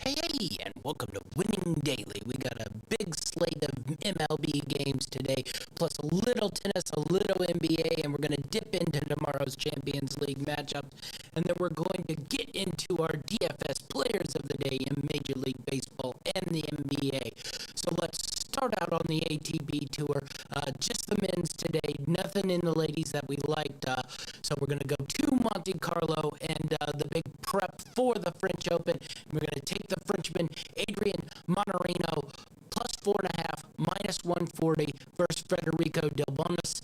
Hey, and welcome to Winning Daily. We got a big slate of MLB games today, plus a little tennis, a little NBA, and we're going to dip into tomorrow's Champions League matchups. And then we're going to get into our DFS players of the day in Major League Baseball and the NBA. So let's start out on the ATP Tour. Just the men's today, nothing in the ladies that we liked. So we're going to go to Monte Carlo and the big prep for the French Open. We're going to take the Frenchman Adrian Manarino plus 4.5, minus 140 versus Federico Del Bonis.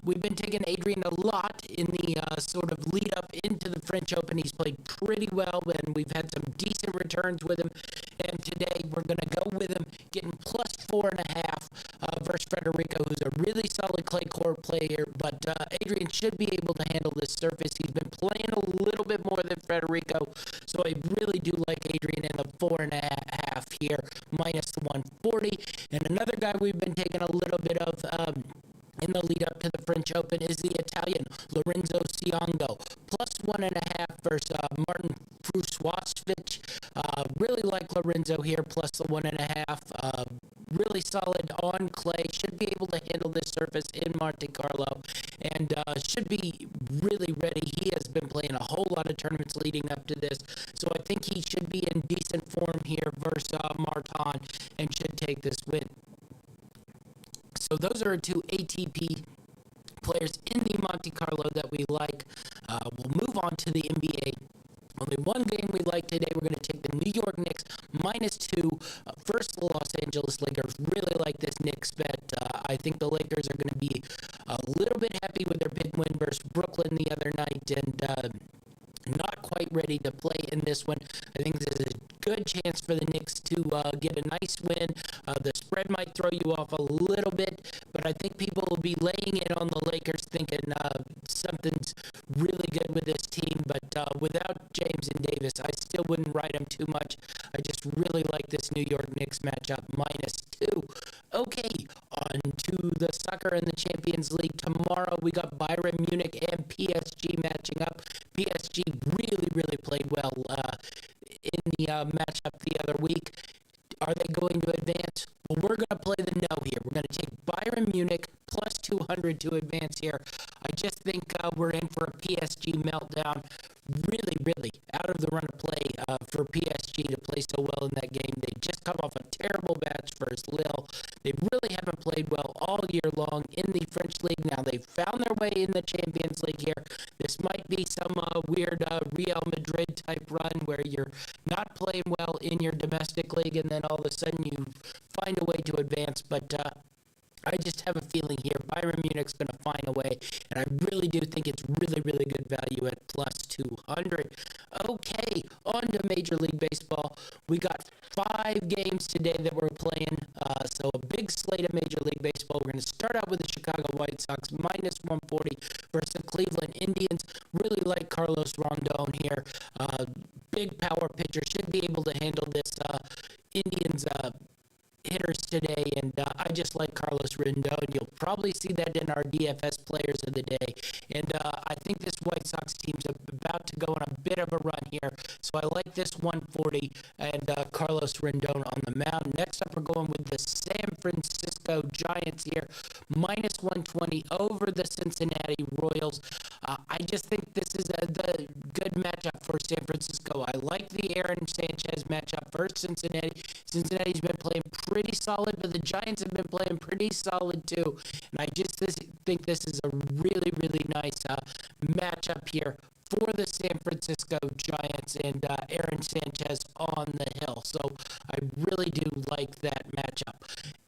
We've been taking Adrian a lot in the sort of lead up into the French Open. He's played pretty well, and we've had some decent returns with him. And today we're going to go with him, getting plus 4.5 versus Federico, who's a really solid clay court player. But Adrian should be able to handle this surface. He's been playing a little bit more than Federico, so I really do like Adrian in the 4.5 here, minus the 140. And another guy we've been taking a little bit of in the lead up to the French Open is the Italian Lorenzo Siongo, plus 1.5 versus Martin Frusovic. Really like Lorenzo here, plus the 1.5. Really solid on clay, should be able to handle this surface in Monte Carlo, and should be really ready. He has been playing a whole lot of tournaments leading up to this, so I think he should be in decent form here versus Martin and should take this win. So those are two ATP players in the Monte Carlo that we like. We'll move on to the NBA. Only one game we like today. We're going to take the New York Knicks minus 2 versus the Los Angeles Lakers. Really like this Knicks bet. I think the Lakers are going to be a little bit happy with their big win versus Brooklyn the other night, and not quite ready to play in this one. I think this is a good chance for the Knicks to get a nice win. The spread might throw you off a little bit, but I think people will be laying it on the Lakers thinking something's really good with this team. But without James and Davis, I still wouldn't ride them too much. I just really like this New York Knicks matchup, minus 2. Okay, on to the soccer and the Champions League. Tomorrow we got Bayern Munich and PSG matching up. PSG really played well in the matchup the other week. Are they going to advance? Well, we're going to play the no here. We're going to take Bayern Munich plus 200 to advance here. I just think we're in for a PSG meltdown. Really out of the run of play for PSG to play so well in that game. They just come off a terrible match versus Lille. They really haven't played well all year long in the French League. Now they've found their way in the Champions League here. This might be some weird Real Madrid type run where you're not playing well in your domestic league and then all of a sudden you find a way to advance. But I just have a feeling here Bayern Munich's going to find a way, and I really do think it's really good value at plus 200. Okay, on to Major League Baseball. We got 5 games today that we're playing, so a big slate of Major League Baseball. We're going to start out with the Chicago White Sox, minus 140 versus the Cleveland Indians. Really like Carlos Rondon here. Big power pitcher, should be able to handle this Indians hitters today, and I just like Carlos Rendon. You'll probably see that in our DFS players of the day, and I think this White Sox team's about to go on a bit of a run here, so I like this 140 and Carlos Rendon on the mound. Next up, we're going with the San Francisco Giants here, minus 120 over the Cincinnati Royals. I just think this is the good matchup for San Francisco. I like the Aaron Sanchez matchup versus Cincinnati. Cincinnati's been playing pretty solid, but the Giants have been playing pretty solid too. And I just think this is a really nice matchup here for the San Francisco Giants and Aaron Sanchez on the hill. So I really do like that matchup.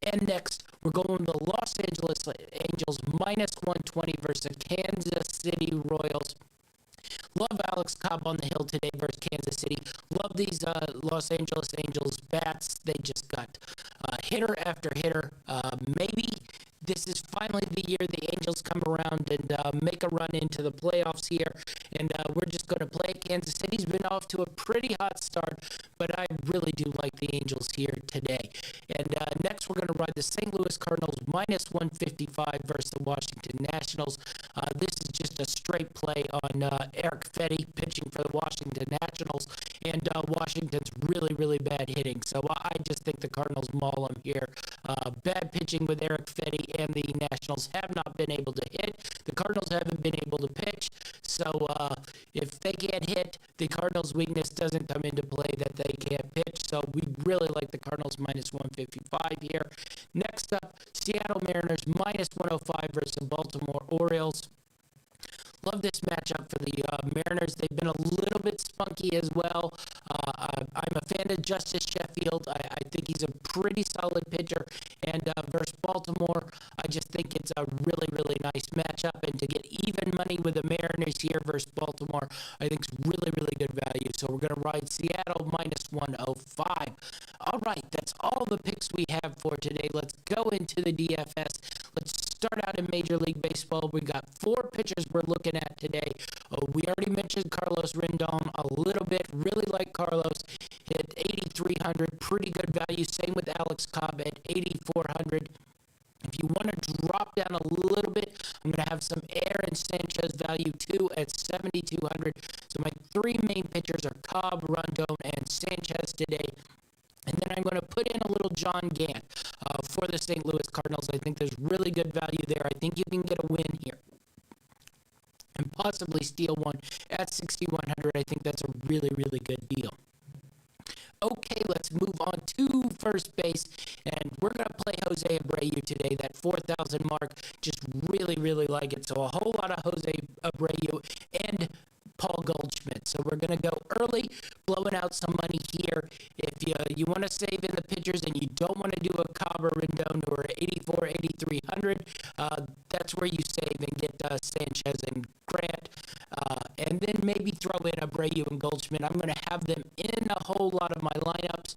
And next, we're going to the Los Angeles Angels, minus 120 versus the Kansas City Royals. Love Alex Cobb on the hill today versus Kansas City. Love these Los Angeles Angels bats. They just got hitter after hitter. Maybe this is finally the year the Angels come around and make a run into the playoffs here. And we're just going to play. Kansas City's been off to a pretty hot start, but I really do like the Angels here today. And next, we're going to ride the St. Louis Cardinals minus 155 versus the Washington Nationals. This is just a straight play on Eric Fetty pitching for the Washington Nationals, and Washington's really bad hitting. So I just think the Cardinals maul them here. Bad pitching with Eric Fetty, and the Nationals have not been able to hit. The Cardinals haven't been able to pitch. So if they can't hit, the Cardinals' weakness doesn't come into play that they can't pitch. So we really like the Cardinals minus 155 here. Next up, Seattle Mariners minus 105 versus the Baltimore Orioles. Love this matchup for the Mariners. They've been a little bit spunky as well. I'm a fan of Justice Sheffield. I think he's a pretty solid pitcher. And versus Baltimore, I just think it's a really nice matchup. And to get even money with the Mariners here versus Baltimore, I think is really good value. So we're going to ride Seattle minus 105. All right, that's all the picks we have for today. Let's go into the DFS. Let's start out in Major League Baseball. We've got 4 pitchers we're looking at today. We already mentioned Carlos Rendon a little bit. Really like Carlos. Hit 8,300. Pretty good value. Same with Alex Cobb at 8,400. If you want to drop down a little bit, I'm going to have some Aaron Sanchez value too at 7,200. So my 3 main pitchers are Cobb, Rendon, and Sanchez today. And then I'm going to put in a little John Gant for the St. Louis Cardinals. I think there's really good value there. I think you can get a win here and possibly steal one at 6,100. I think that's a really good deal. Okay, let's move on to first base, and we're going to play Jose Abreu today, that 4,000 mark. Just really like it. So a whole lot of Jose Abreu and Paul Goldschmidt. So we're going to go early, blowing out some money here. If you want to save in the pitchers and you don't want to do a Cobb or Rendon who are 84, 8,300, that's where you save and get Sanchez and Grant. And then maybe throw in Abreu and Goldschmidt. I'm going to have them in a whole lot of my lineups.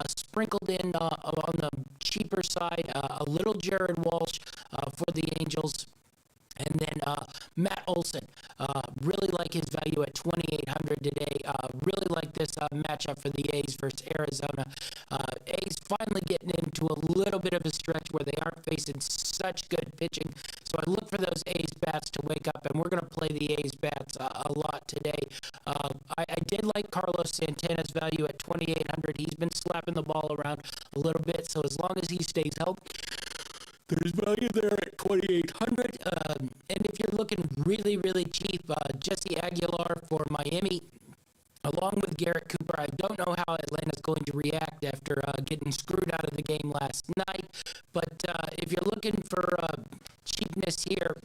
Sprinkled in on the cheaper side, a little Jared Walsh for the Angels. And then Matt Olson, really like his value at 2,800 today. Really like this matchup for the A's versus Arizona. A's finally getting into a little bit of a stretch where they aren't facing such good pitching. So I look for those A's bats to wake up, and we're going to play the A's bats a lot today. I did like Carlos Santana's value at 2,800. He's been slapping the ball around a little bit, so as long as he stays healthy, there's value there at 2,800. And if you're looking really cheap, Jesse Aguilar for Miami, along with Garrett Cooper. I don't know how Atlanta's going to react after getting screwed out of the game last night. But if you're looking for cheapness here,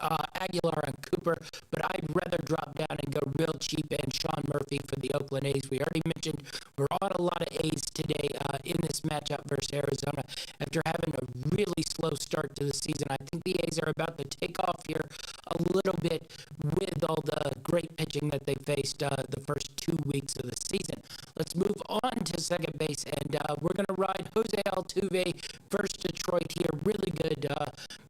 Aguilar and Cooper, but I'd rather drop down and go real cheap and Sean Murphy for the Oakland A's. We already mentioned we're on a lot of A's today in this matchup versus Arizona after having a really slow start to the season. I think the A's are about to take off here a little bit with all the great pitching that they faced the first 2 weeks of the season. Let's move on to second base, and we're going to ride Jose Altuve versus Detroit here. Really good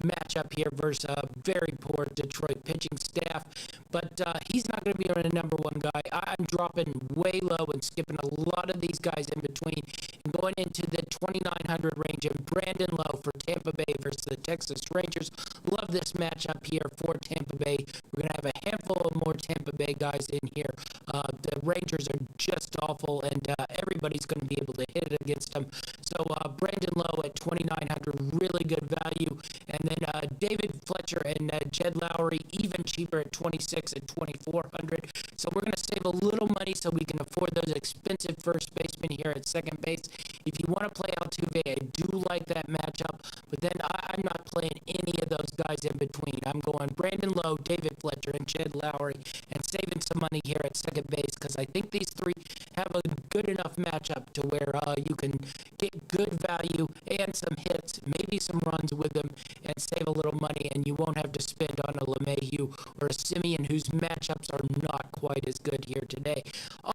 matchup here versus very poor Detroit pitching staff, but he's not going to be a number 1 guy. I'm dropping way low and skipping a lot of these guys in between and going into the 2,900 range, and Brandon Lowe for Tampa Bay versus the Texas Rangers. Love this matchup here for Tampa Bay. We're going to have a handful of more Tampa Bay guys in here. The Rangers are just awful, and everybody's going to be able to hit it against them. So Brandon Lowe at 2,900, really good value. And then David Fletcher and Jed Lowry, even cheaper at 26 and 2,400. So we're going to save a little money so we can afford those expensive first basemen here at second base. If you want to play Altuve, I do like that matchup, but then I'm not playing any of those guys in between. I'm going Brandon Lowe, David Fletcher, and Jed Lowry, and saving some money here at second base because I think these 3 have a good enough matchup to where you can get good value and some hits, maybe some runs with them, and save a little money, and you won't have to spend on a LeMahieu or a Simeon, whose matchups are not quite as good here today.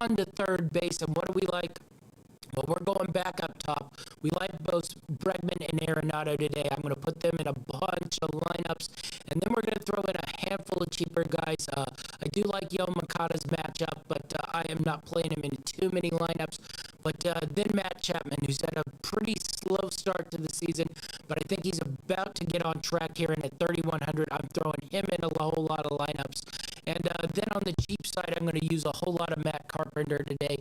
On to third base, and what do we like? Well, we're going back up top. We like both Bregman and Arenado today. I'm going to put them in a bunch of lineups, and then we're going to throw in a handful of cheaper guys. I do like Yo Makata's matchup, but I am not playing him in too many lineups. But then Matt Chapman, who's had a pretty slow start to the season, but I think he's about to get on track here, and at 3,100, I'm throwing him in a whole lot of lineups. And then on the cheap side, I'm going to use a whole lot of Matt Carpenter today.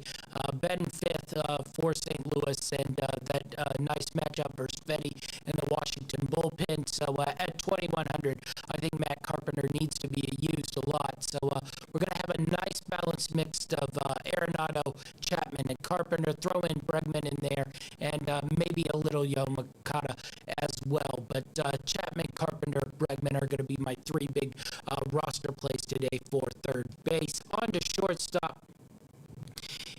Betting fifth for St. Louis, and that nice matchup versus Fetty and the Washington bullpen. So at 2,100, I think Matt Carpenter needs to be used a lot. So we're going to have a nice balance mix of Arenado, Chapman, and Carpenter. Throw in Bregman in there, and maybe a little Yo Makata as well. But Chapman, Carpenter, Bregman are going to be my three big roster plays today for third base. On to shortstop.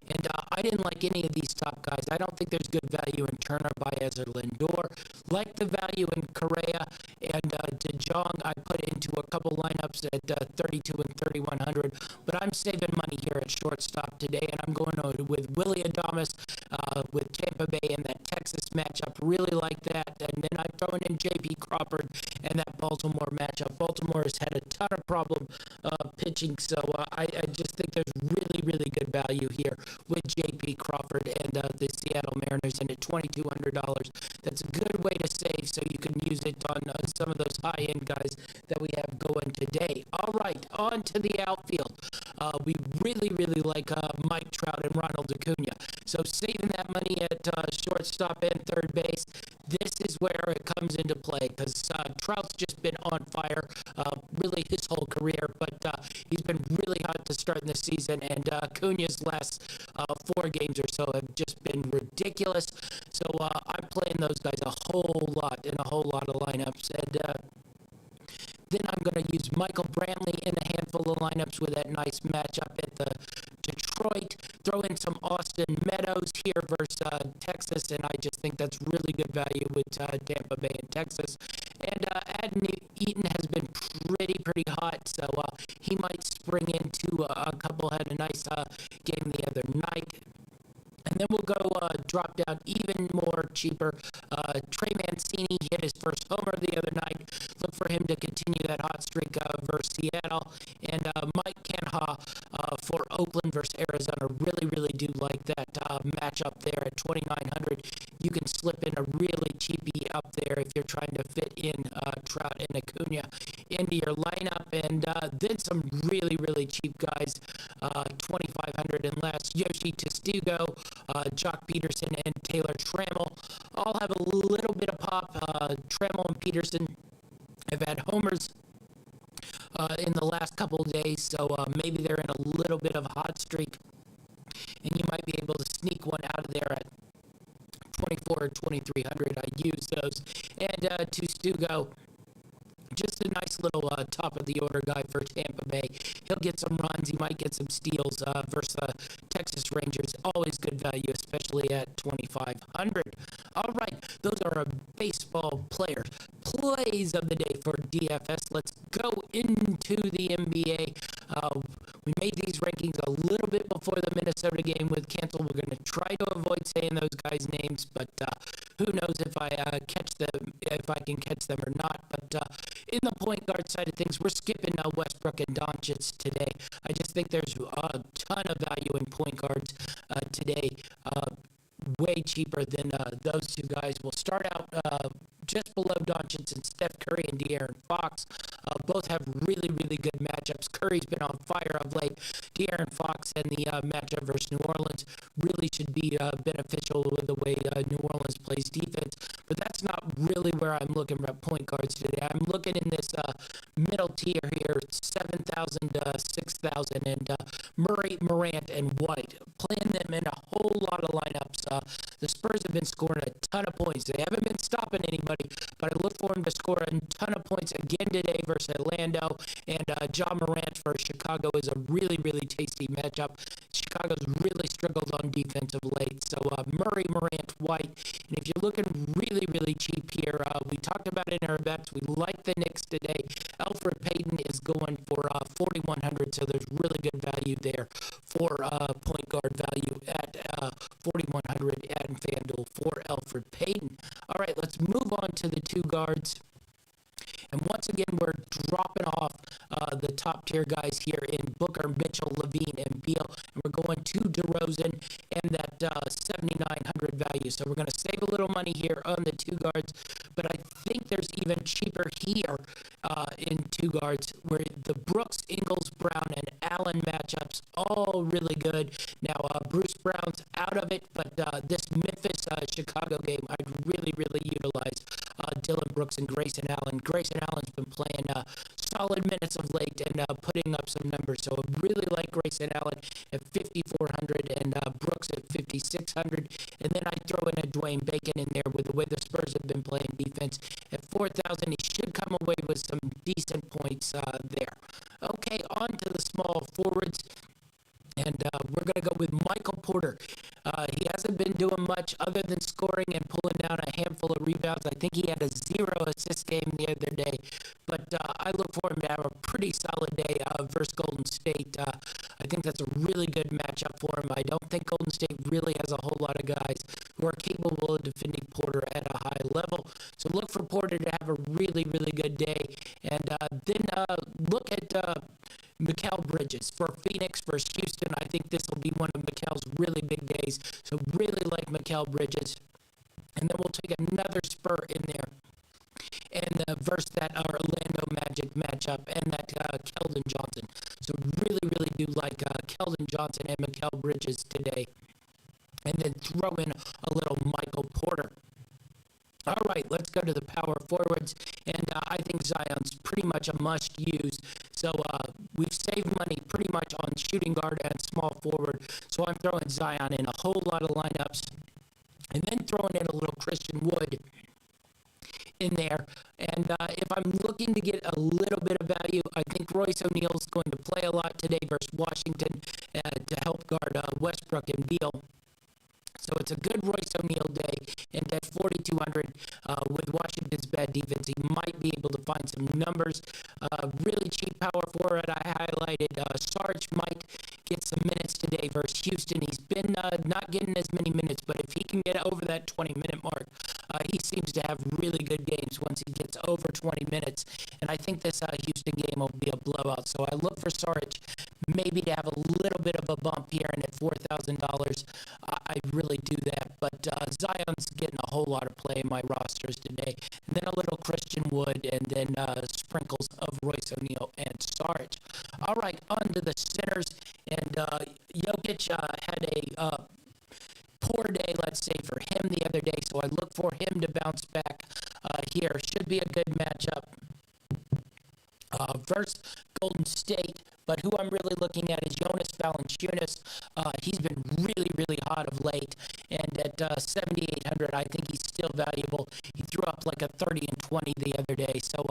And I didn't like any of these top guys. I don't think there's good value in Turner, Baez, or Lindor. Like the value in Correa and DeJong, I put into a couple lineups at 32 and 3,100. But I'm saving money here at shortstop today, and I'm going with Willie Adames with Tampa Bay in that Texas matchup. Really like that. And then I'm throwing in J.P. Crawford and that Baltimore matchup. Baltimore has had a ton of problem pitching, so I just think there's really, really good value here with J.P. Crawford and the Seattle Mariners, and at $2,200. That's a good way to save, so you can use it on some of those high-end guys that we have going today. All right, on to the outfield. We really, really like Mike Trout and Ronald Acuna. So saving that money at shortstop and third base, this is where it comes into play, because Trout's just been on fire really his whole career, but he's been really hot to start in the season, and Acuna's last 4 games or so have just been ridiculous. So I'm playing those guys a whole lot in a whole lot of lineups, and then I'm going to use Michael Brantley in a handful of lineups with that nice matchup at the Detroit. Throw in some Austin Meadows here versus Texas, and I just think that's really good value with Tampa Bay and Texas. And Adam Eaton has been pretty hot, so he might spring into a couple. Had a nice game the other night. And then we'll go drop down even more cheaper. Trey Mancini hit his first homer the other night. Look for him to continue that hot streak versus Seattle. And Mike Canha for Oakland versus Arizona. Really do like that matchup there at 2,900. You can slip in a really cheapie up there if you're trying to fit in Trout and Acuna into your lineup. And then some really cheap guys, 2,500 and less. Yoshi Testugo, Jock Peterson, and Taylor Trammell all have a little bit of pop. Trammell and Peterson have had homers in the last couple of days, so maybe they're in a little bit of a hot streak, and you might be able to sneak one out of there at 24 or 2,300. I use those. And Testugo, just a nice little top of the order guy for Tampa Bay. He'll get some runs. He might get some steals versus Texas Rangers. Always good value, especially at 2,500. All right, those are our baseball plays of the day for DFS. Let's go into the NBA. We made these rankings a little bit before the Minnesota game was canceled. We're going to try to avoid saying those guys' names, but who knows if I if I can catch them or not. But in the point guard side of things, we're skipping Westbrook and Doncic today. I just think there's a ton of value in point guards today. Way cheaper than those two guys. We'll start out just below Doncic and Steph Curry and De'Aaron Fox. Both have really good matchups. Curry's been on fire of late. De'Aaron Fox and the matchup versus New Orleans really should be beneficial with the way New Orleans plays defense. But that's not really where I'm looking at point guards today. I'm looking in this middle tier here, 7,000 to 6,000, and Murray, Morant, and White. Playing them in a whole lot of lineups. The Spurs have been scoring a ton of points. They haven't been stopping anybody, but I look for them to score a ton of points again today versus Orlando. And John Morant for Chicago is a really tasty matchup. Chicago's really struggled on defense of late. So Murray, Morant, White. And if you're looking really cheap here, we talked about it in our bets. We like the Knicks today. Elfrid Payton is going for 4,100, so there's really good value there for point guard value at 4,100 at FanDuel for Elfrid Payton. All right, let's move on to the two guards. And once again, we're dropping off the top tier guys here in Booker, Mitchell, Levine, and Beal. And we're going to DeRozan and that 7,900 value. So we're going to save a little money here on the two guards, but I think there's even cheaper here in two guards where the Brooks, Ingles, Brown, and Allen matchups all really good. Now, Bruce Brown's out of it, but this Memphis Chicago game, I'd really utilize Dylan Brooks and Grayson Allen. Grayson Allen's been playing solid minutes of late and putting up some numbers. So I really like Grayson Allen at 5,400 and Brooks at 5,600. And then I throw in a Dwayne Bacon in there with the way the Spurs have been playing defense at 4,000. He should come away with some decent points there. Okay, on to the small forwards. And we're going to go with Michael Porter. He hasn't been doing much other than scoring and pulling down a handful of rebounds. I think he had a 0 assist game the other day. But I look for him to have a pretty solid day versus Golden State. I think that's a really good matchup for him. I don't think Golden State really has a whole lot of guys who are capable of defending Porter at a high level. So look for Porter to have a really good day. And then look at Mikal Bridges for Phoenix versus Houston. I think this will be one of Mikal's really big days. So really like Mikal Bridges. And then we'll take another Spur in there. And versus that Orlando Magic matchup and that Keldon Johnson. So really do like Keldon Johnson and Mikal Bridges today. And then throw in a little Michael Porter. All right, let's go to the power forwards, and I think Zion's pretty much a must-use. So we've saved money pretty much on shooting guard and small forward, so I'm throwing Zion in a whole lot of lineups, and then throwing in a little Christian Wood in there. And if I'm looking to get a little bit of value, I think Royce O'Neal's going to play a lot today versus Washington to help guard Westbrook and Beal. So it's a good Royce O'Neal day, and at 4,200 with Washington's bad defense, he might be able to find some numbers. Really cheap power forward I highlighted. Sarge might get some minutes today versus Houston. He's been not getting as many minutes, but if he can get over that 20-minute mark, he seems to have really good games once he gets over 20 minutes. And I think this Houston game will be a blowout. So I look for Sarge maybe to have a little bit of a bump here, and at $4,000, I really do that. But Zion's getting a whole lot of play in my rosters today. And then a little Christian Wood, and then sprinkles of Royce O'Neal and Sarge. All right, on to the centers. And Jokic had a poor day, let's say, for him the other day. So I look for him to bounce back here. Should be a good matchup versus Golden State. But who I'm really looking at is Jonas Valanciunas. He's been really hot of late. And at 7,800, I think he's still valuable. He threw up like a 30 and 20 the other day. So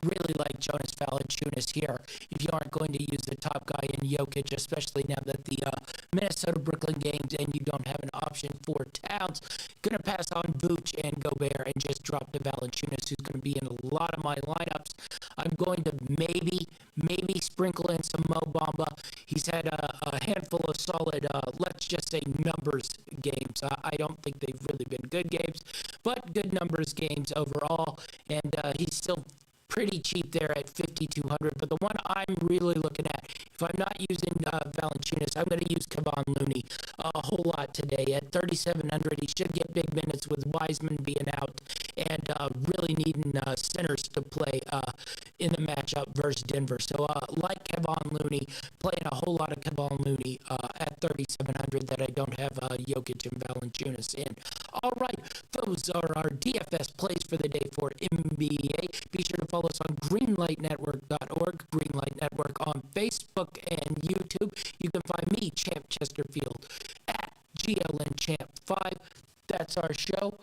really like Jonas Valanciunas here. If you aren't going to use the top guy in Jokic, especially now that the Minnesota-Brooklyn games and you don't have an option for Towns, going to pass on Vooch and Gobert and just drop to Valanciunas, who's going to be in a lot of my lineups. I'm going to maybe sprinkle in some Mo Bamba. He's had a handful of solid, let's just say, numbers games. I don't think they've really been good games, but good numbers games overall. And he's still pretty cheap there at 5,200. But the one I'm really looking at, if I'm not using Valanciunas, I'm going to use Kevon Looney a whole lot today at 3,700. He should get big minutes with Wiseman being out, and really needing centers to play in the matchup versus Denver. So like Kevon Looney, playing a whole lot of Kevon Looney at 3,700 that I don't have Jokic and Valanciunas in. All right, those are our DFS plays for the day for NBA. Be sure to follow us on Greenlightnetwork.org, Greenlight Network on Facebook and YouTube. You can find me, Champ Chesterfield, at GLNChamp5. That's our show.